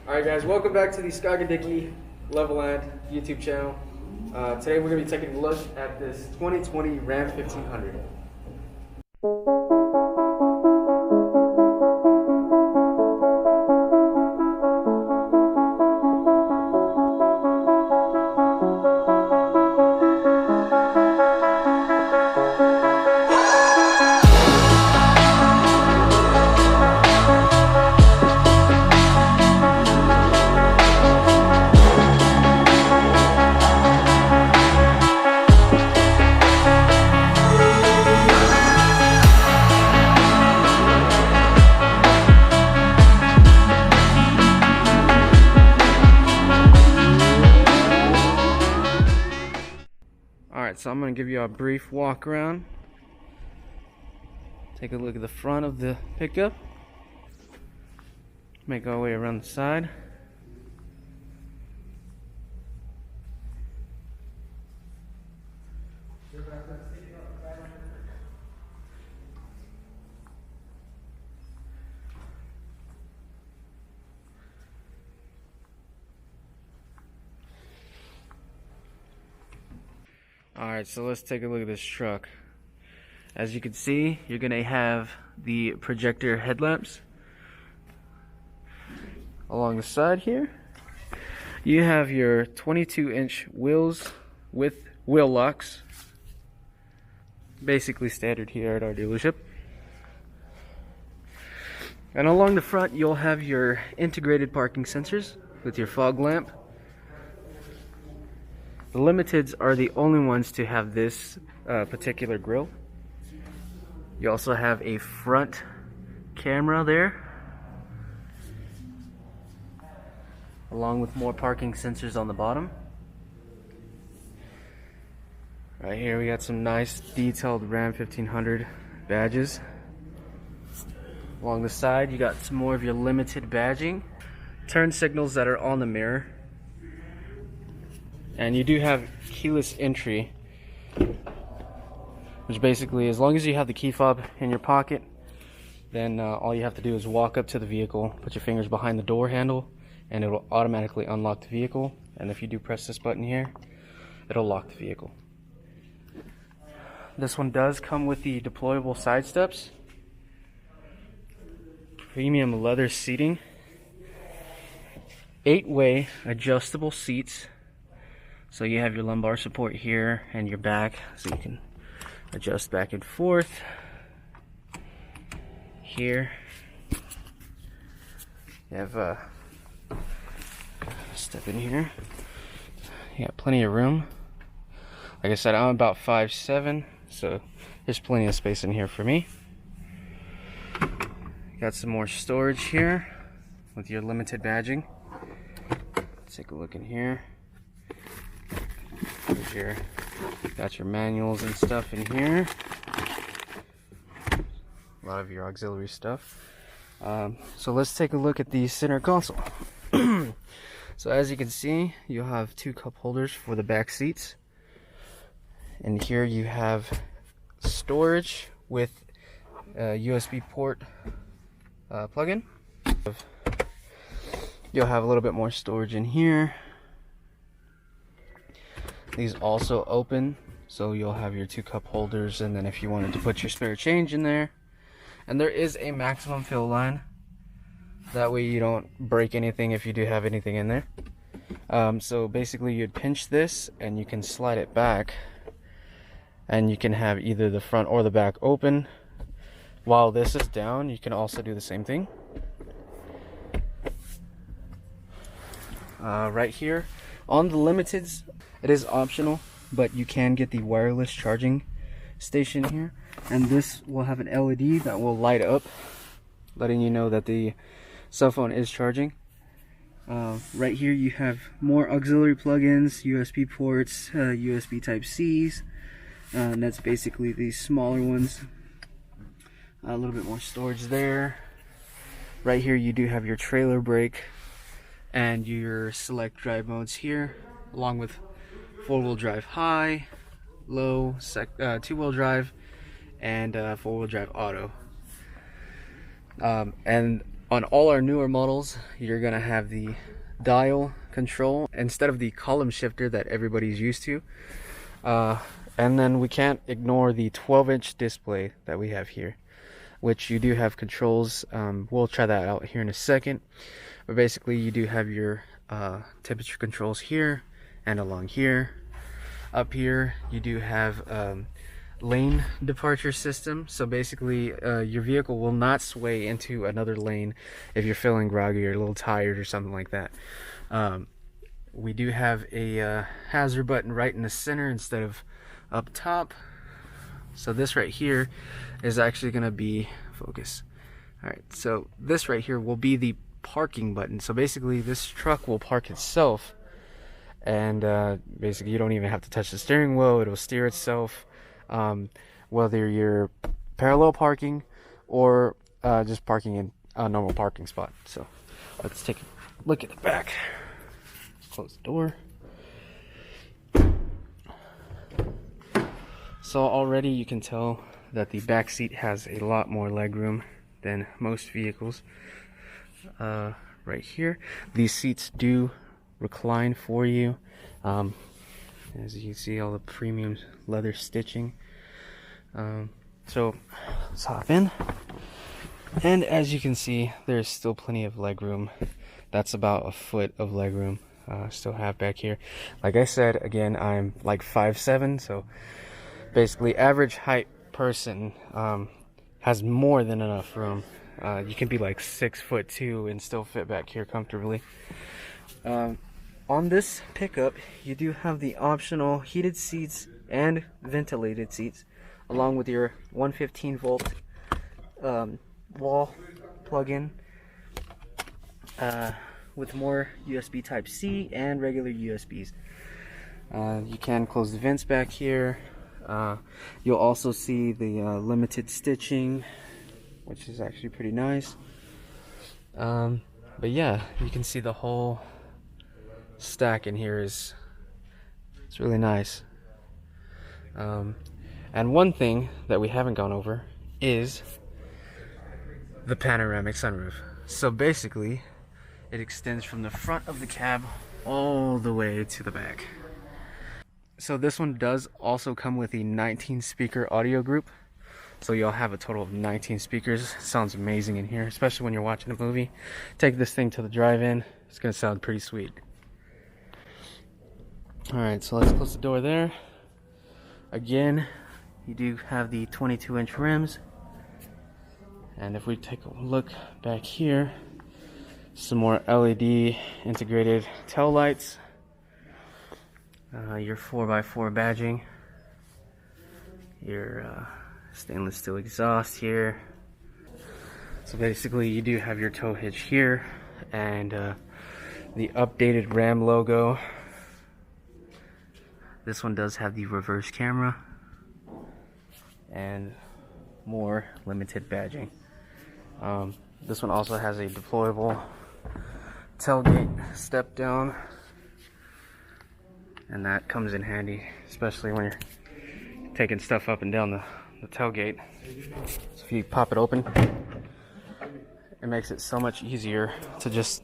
Alright guys, welcome back to the Skagadicky Leveland YouTube channel. Today we're going to be taking a look at this 2020 Ram 1500. Alright, so I'm going to give you a brief walk around. Take a look at the front of the pickup. Make our way around the side. Alright, so let's take a look at this truck. As you can see, you're going to have the projector headlamps along the side here. You have your 22-inch wheels with wheel locks. Basically standard here at our dealership. And along the front, you'll have your integrated parking sensors with your fog lamp. The Limiteds are the only ones to have this particular grille. You also have a front camera there, along with more parking sensors on the bottom. Right here we got some nice detailed Ram 1500 badges. Along the side you got some more of your Limited badging. Turn signals that are on the mirror. And you do have keyless entry, which basically, as long as you have the key fob in your pocket, then all you have to do is walk up to the vehicle, put your fingers behind the door handle, and it will automatically unlock the vehicle. And if you do press this button here, it'll lock the vehicle. This one does come with the deployable side steps, premium leather seating, 8-way adjustable seats. So you have your lumbar support here and your back, so you can adjust back and forth. Here you have step in here. You got plenty of room. Like I said, I'm about 5'7", so there's plenty of space in here for me. Got some more storage here with your Limited badging. Let's take a look in here. Got your manuals and stuff in here. A lot of your auxiliary stuff. So let's take a look at the center console. So as you can see, you'll have 2 cup holders for the back seats. And here you have storage with a USB port plug-in. You'll have a little bit more storage in here. These also open, so you'll have your 2 cup holders, and then if you wanted to put your spare change in there. And there is a maximum fill line, that way you don't break anything if you do have anything in there. So basically you'd pinch this and you can slide it back, and you can have either the front or the back open. While this is down, you can also do the same thing. Right here on the Limiteds, it is optional, but you can get the wireless charging station here, and this will have an LED that will light up, letting you know that the cell phone is charging. Right here you have more auxiliary plugins, USB ports, USB Type-Cs, and that's basically these smaller ones. A little bit more storage there. Right here you do have your trailer brake and your select drive modes here, along with 4-wheel drive high, low, 2-wheel drive, and 4-wheel drive auto. And On all our newer models, you're gonna have the dial control instead of the column shifter that everybody's used to. And then we can't ignore the 12-inch display that we have here, which you do have controls. We'll try that out here in a second. But basically you do have your temperature controls here and along here. Up here you do have lane departure system. So basically your vehicle will not sway into another lane if you're feeling groggy or a little tired or something like that. We do have a hazard button right in the center instead of up top. So this right here is actually going to be focus. All right, so this right here will be the parking button. So basically this truck will park itself, and basically you don't even have to touch the steering wheel. It'll steer itself, whether you're parallel parking or just parking in a normal parking spot. So let's take a look at the back. Close the door. So already you can tell that the back seat has a lot more legroom than most vehicles. Right here, these seats do recline for you. As you can see, all the premium leather stitching. So let's hop in, and as you can see, there's still plenty of legroom. That's about a foot of legroom still have back here. Like I said, again, I'm like 5'7", so basically average height person has more than enough room. You can be like 6'2" and still fit back here comfortably. On this pickup, you do have the optional heated seats and ventilated seats, along with your 115 volt wall plug-in, with more USB type C and regular USBs. You can close the vents back here. You'll also see the limited stitching, which is actually pretty nice. But yeah, you can see the whole stack in here it's really nice. And one thing that we haven't gone over is the panoramic sunroof. So basically it extends from the front of the cab all the way to the back. So this one does also come with a 19 speaker audio group. So you'll have a total of 19 speakers. Sounds amazing in here, especially when you're watching a movie. Take this thing to the drive-in. It's gonna sound pretty sweet. Alright, so let's close the door there. Again, you do have the 22-inch rims. And if we take a look back here, some more LED integrated tail lights. Your 4x4 badging. Your stainless steel exhaust here. So basically you do have your tow hitch here, and the updated Ram logo. This one does have the reverse camera and more limited badging. This one also has a deployable tailgate step down, and that comes in handy, especially when you're taking stuff up and down the tailgate. So if you pop it open, it makes it so much easier to just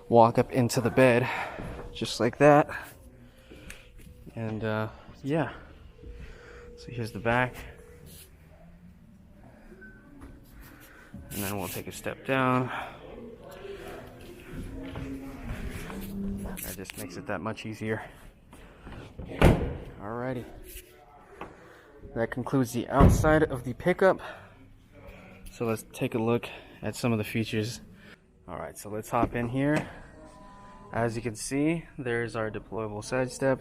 walk up into the bed just like that. And yeah, so here's the back, and then we'll take a step down. That just makes it that much easier. Alrighty, that concludes the outside of the pickup. So let's take a look at some of the features. Alright, so let's hop in here. As you can see, there's our deployable side step.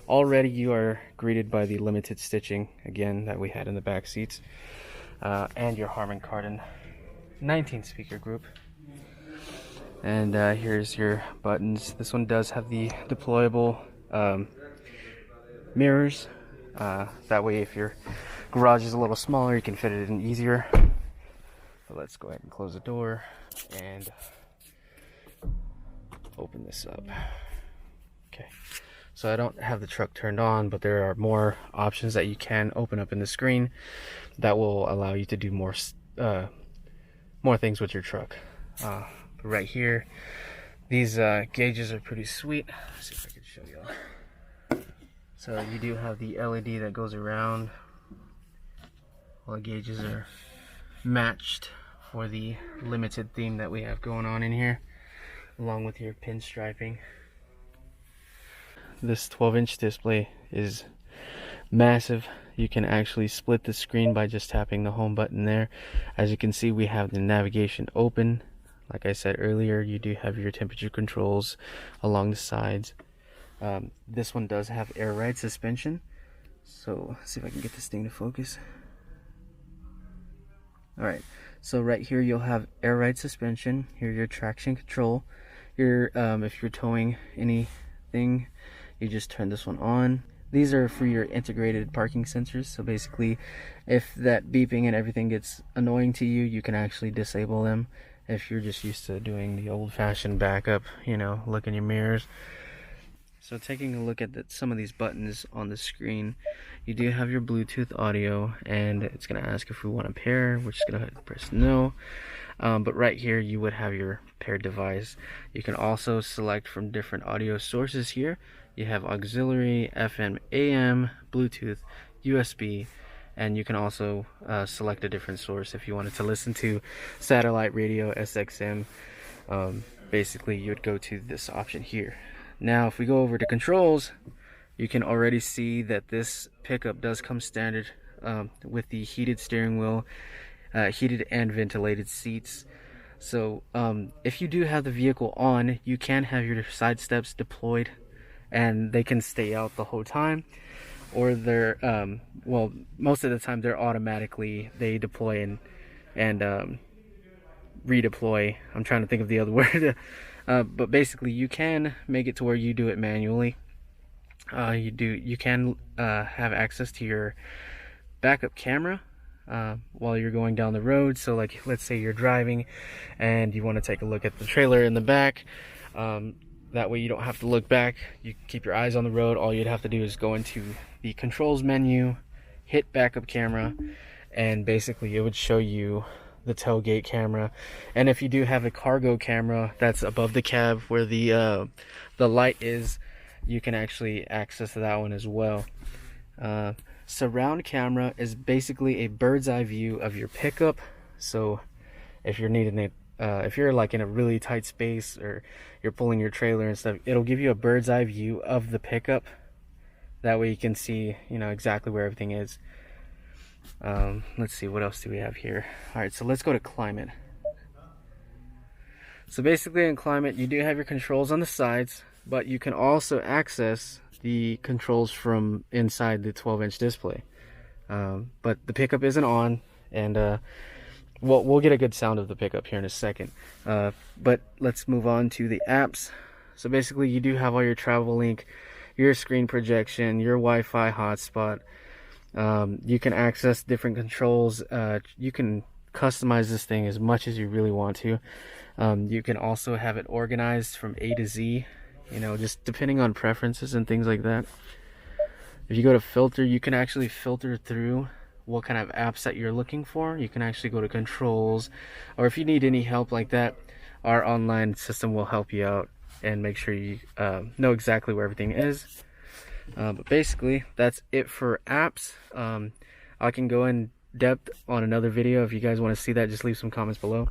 Already you are greeted by the limited stitching, again, that we had in the back seats, and your Harman Kardon 19 speaker group. And here's your buttons. This one does have the deployable mirrors. That way if your garage is a little smaller, you can fit it in easier. So let's go ahead and close the door and open this up. Okay. So I don't have the truck turned on, but there are more options that you can open up in the screen that will allow you to do more things with your truck. Right here, these gauges are pretty sweet. Let's see if I can show y'all. So you do have the LED that goes around. All the gauges are matched for the limited theme that we have going on in here, along with your pinstriping. This 12-inch display is massive. You can actually split the screen by just tapping the home button there. As you can see, we have the navigation open. Like I said earlier, you do have your temperature controls along the sides. This one does have air ride suspension. So let's see if I can get this thing to focus. Alright, so right here you'll have air ride suspension. Here your traction control. Your if you're towing anything, you just turn this one on. These are for your integrated parking sensors. So basically, if that beeping and everything gets annoying to you, you can actually disable them. If you're just used to doing the old-fashioned backup, you know, look in your mirrors. So taking a look at some of these buttons on the screen, you do have your Bluetooth audio, and it's going to ask if we want to pair. We're just going to press no. But right here you would have your paired device. You can also select from different audio sources here. You have auxiliary, FM, AM, Bluetooth, USB, and you can also select a different source if you wanted to listen to satellite radio, SXM. Basically you would go to this option here. Now if we go over to controls, you can already see that this pickup does come standard with the heated steering wheel, heated and ventilated seats. So if you do have the vehicle on, you can have your side steps deployed and they can stay out the whole time, or they're well, most of the time they're automatically, they deploy and redeploy. I'm trying to think of the other word. But basically you can make it to where you do it manually. You can have access to your backup camera while you're going down the road. So like, let's say you're driving and you want to take a look at the trailer in the back. That way you don't have to look back. You keep your eyes on the road. All you'd have to do is go into the controls menu, hit backup camera, and basically it would show you the tailgate camera. And if you do have a cargo camera that's above the cab where the light is, you can actually access that one as well. Surround camera is basically a bird's eye view of your pickup. So if you're needing it, if you're like in a really tight space or you're pulling your trailer and stuff, it'll give you a bird's eye view of the pickup. That way you can see, you know, exactly where everything is. Let's see, what else do we have here? Alright, so let's go to climate. So basically in climate, you do have your controls on the sides, but you can also access the controls from inside the 12-inch display. But the pickup isn't on, and we'll get a good sound of the pickup here in a second. But let's move on to the apps. So basically you do have all your travel link, your screen projection, your Wi-Fi hotspot. You can access different controls. You can customize this thing as much as you really want to. You can also have it organized from A to Z, you know, just depending on preferences and things like that. If you go to filter, you can actually filter through what kind of apps that you're looking for. You can actually go to controls, or if you need any help like that, our online system will help you out and make sure you know exactly where everything is. But basically that's it for apps. I can go in depth on another video. If you guys want to see that, just leave some comments below.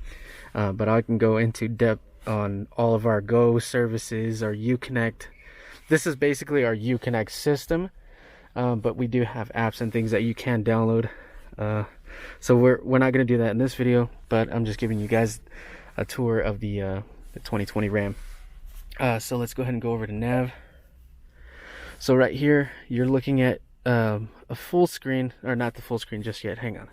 But I can go into depth on all of our Go services, our Uconnect. This is basically our Uconnect system, but we do have apps and things that you can download. So we're not going to do that in this video, but I'm just giving you guys a tour of the 2020 Ram. So let's go ahead and go over to nav. So right here you're looking at a full screen, or not the full screen just yet, hang on.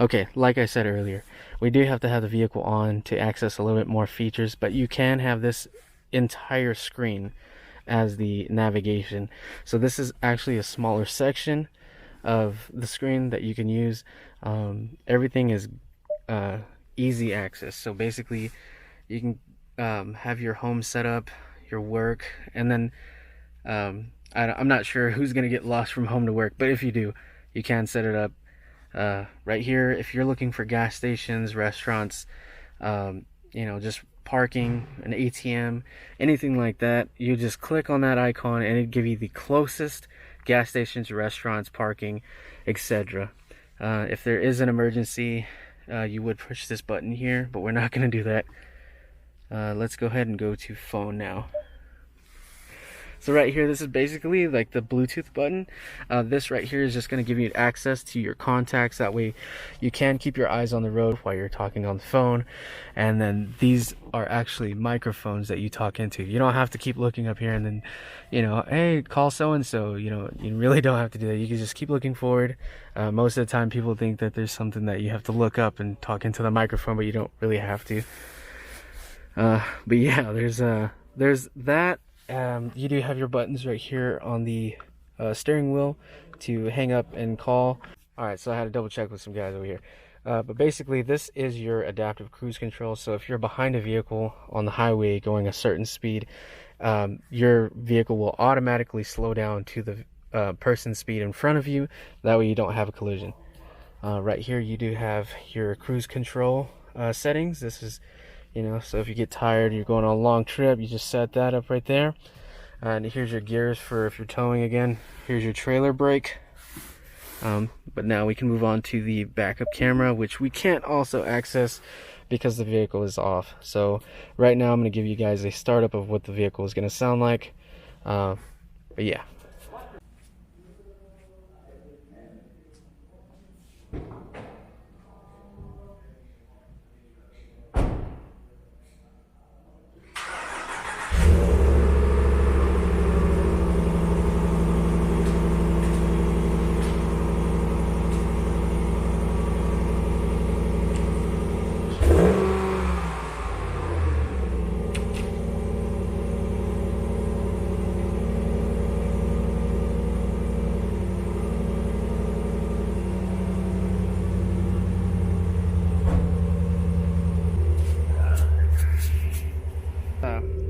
Okay, like I said earlier, we do have to have the vehicle on to access a little bit more features, but you can have this entire screen as the navigation. So this is actually a smaller section of the screen that you can use. Everything is easy access. So basically you can have your home set up, your work, and then I'm not sure who's gonna get lost from home to work, but if you do, you can set it up Right here, if you're looking for gas stations, restaurants, you know, just parking, an ATM, anything like that, you just click on that icon and it'd give you the closest gas stations, restaurants, parking, etc. If there is an emergency, you would push this button here, but we're not going to do that. Let's go ahead and go to phone now. So right here, this is basically like the Bluetooth button. This right here is just going to give you access to your contacts. That way you can keep your eyes on the road while you're talking on the phone. And then these are actually microphones that you talk into. You don't have to keep looking up here and then, you know, hey, call so-and-so. You know, you really don't have to do that. You can just keep looking forward. Most of the time people think that there's something that you have to look up and talk into the microphone, but you don't really have to. But yeah, there's that. You do have your buttons right here on the steering wheel to hang up and call. Alright, so I had to double check with some guys over here. But basically, this is your adaptive cruise control. So if you're behind a vehicle on the highway going a certain speed, your vehicle will automatically slow down to the person's speed in front of you. That way you don't have a collision. Right here you do have your cruise control settings. This is, you know, so if you get tired, you're going on a long trip, you just set that up right there. And here's your gears for if you're towing again. Here's your trailer brake. But now we can move on to the backup camera, which we can't also access because the vehicle is off. So right now I'm going to give you guys a startup of what the vehicle is going to sound like. But yeah.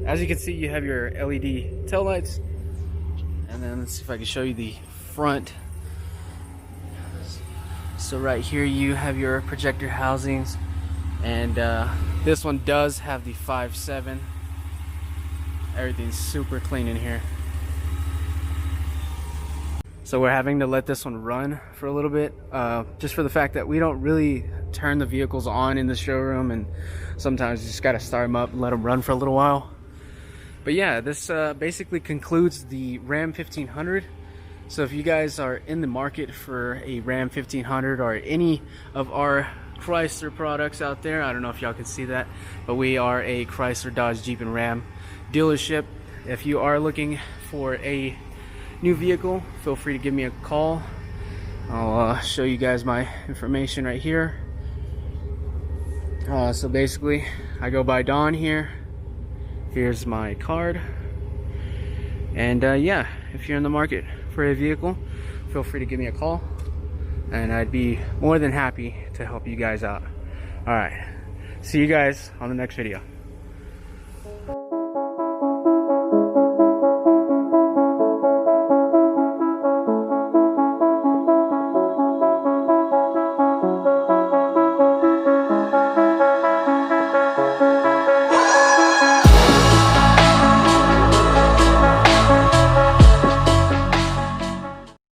As you can see, you have your LED tail lights, and then let's see if I can show you the front. So right here you have your projector housings, and this one does have the 5.7. Everything's super clean in here. So we're having to let this one run for a little bit, just for the fact that we don't really turn the vehicles on in the showroom, and sometimes you just got to start them up and let them run for a little while. But yeah, this basically concludes the Ram 1500. So if you guys are in the market for a Ram 1500 or any of our Chrysler products out there, I don't know if y'all can see that, but we are a Chrysler, Dodge, Jeep, and Ram dealership. If you are looking for a new vehicle, feel free to give me a call. I'll show you guys my information right here. So basically, I go by Don here. Here's my card. And yeah, if you're in the market for a vehicle, feel free to give me a call, and I'd be more than happy to help you guys out. All right, see you guys on the next video.